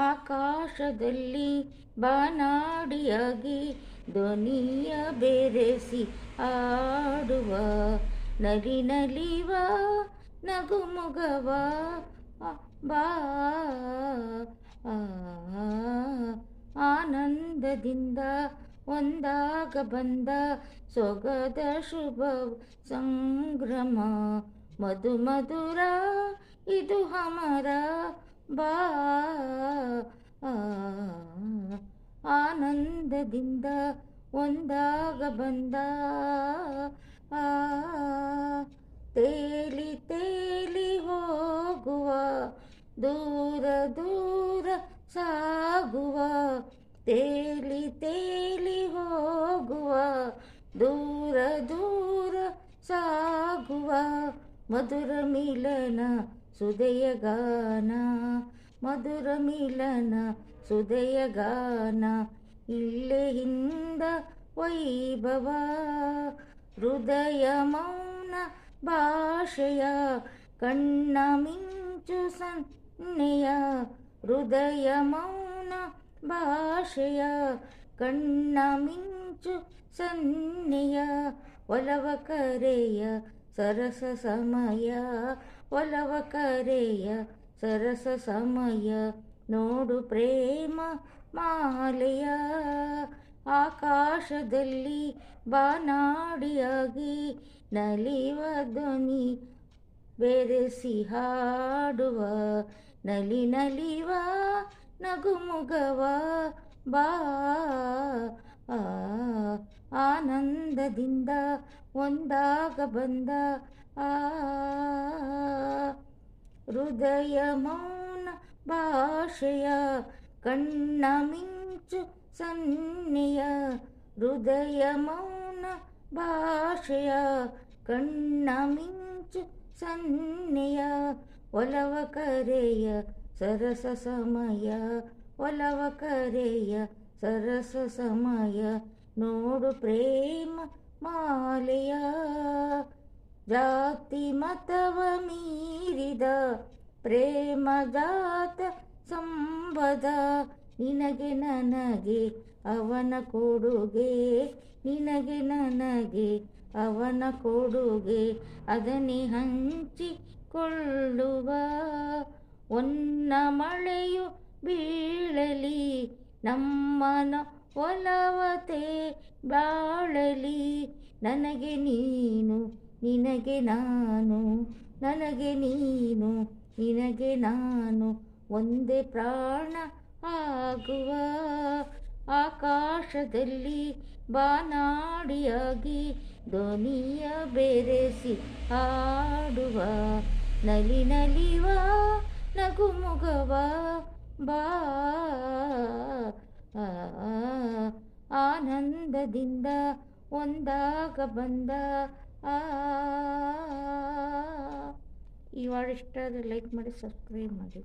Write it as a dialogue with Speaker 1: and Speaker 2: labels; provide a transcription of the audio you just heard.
Speaker 1: ಆಕಾಶದಲ್ಲಿ ಬಾನಾಡಿಯಾಗಿ ಧ್ವನಿಯ ಬೆರೆಸಿ ಆಡುವ ನಲಿ ನಲಿವ ನಗುಮೊಗವ ಬಾ ಆ, ಆನಂದದಿಂದ ಒಂದಾಗ ಬಂದ ಸೊಗದ ಶುಭ ಸಂಭ್ರಮ ಮಧು ಮಧುರ ಇದು ಹಮರ ಬಾ ಆ, ಆನಂದದಿಂದ ಒಂದಾಗ ಬಂದ ಆ, ತೇಲಿ ತೇಲಿ ಹೋಗುವ ದೂರ ದೂರ ಸಾಗುವ ತೇಲಿ ತೇಲಿ ಹೋಗುವ ದೂರ ದೂರ ಸಾಗುವ ಮಧುರ ಮಿಲನ ಸುದಯ ಗಾನ ಮಧುರ ಮಿಲನ ಸುದಯ ಗಾನ ಇಲ್ಲೇ ಹಿಂದ ವೈಭವ ಹೃದಯ ಮೌನ ಭಾಷೆಯ ಕಣ್ಣ ಮಿಂಚು ಸನ್ನೆಯ ಹೃದಯ ಮೌನ ಭಾಷೆಯ ಕಣ್ಣ ಮಿಂಚು ಸನ್ನೆಯ ಒಲವ ಕರೆಯ ಸರಸ ಸಮಯ ಒಲವ ಕರೆಯ ಸರಸ ಸಮಯ ನೋಡು ಪ್ರೇಮ ಮಾಲೆಯ ಆಕಾಶದಲ್ಲಿ ಬಾನಾಡಿಯಾಗಿ ನಲಿವ ಧ್ವನಿ ಬೆರೆಸಿ ಹಾಡುವ ನಲಿ ನಲಿವ ನಗುಮುಗವ ಬಾ ಆ, ಆನಂದದಿಂದ ಒಂದಾಗ ಬಂದ ಆ ಹೃದಯ ಮೌನ ಭಾಷೆಯ ಕಣ್ಣ ಮಿಂಚು ಸನ್ನೆಯ ಹೃದಯ ಮೌನ ಭಾಷೆಯ ಕಣ್ಣ ಮಿಂಚು ಸನ್ನೆಯ ಒಲವ ಕರೆಯ ಸರಸ ಸಮಯ ಒಲವ ಕರೆಯ ಸರಸ ಸಮಯ ನೋಡು ಪ್ರೇಮ ಮಾಲೆಯ ಜಾತಿ ಮತವ ಮೀರಿದ ಪ್ರೇಮ ಜಾತ ಸಂಬದ ನಿನಗೆ ನನಗೆ ಅವನ ಕೊಡುಗೆ ನಿನಗೆ ನನಗೆ ಅವನ ಕೊಡುಗೆ ಅದನ್ನೇ ಹಂಚಿಕೊಳ್ಳುವ ಒನ್ನ ಮಳೆಯು ಬೀಳಲಿ ನಮ್ಮನ ಒಲವತೆ ಬಾಳಲಿ ನನಗೆ ನೀನು ನಿನಗೆ ನಾನು ನನಗೆ ನೀನು ನಿನಗೆ ನಾನು ಒಂದೇ ಪ್ರಾಣ ಆಗುವ ಆಕಾಶದಲ್ಲಿ ಬಾನಾಡಿಯಾಗಿ ಧ್ವನಿಯ ಬೆರೆಸಿ ಹಾಡುವ ನಲಿ ನಲಿವ ನಗುಮುಗವ ಬಾ ಆ, ಆನಂದದಿಂದ ಒಂದಾಗ ಬಂದ ಆ ಈ ವಾರ್ಡ್ ಇಷ್ಟ ಆದರೆ ಲೈಕ್ ಮಾಡಿ ಸಬ್ಸ್ಕ್ರೈಬ್ ಮಾಡಿ.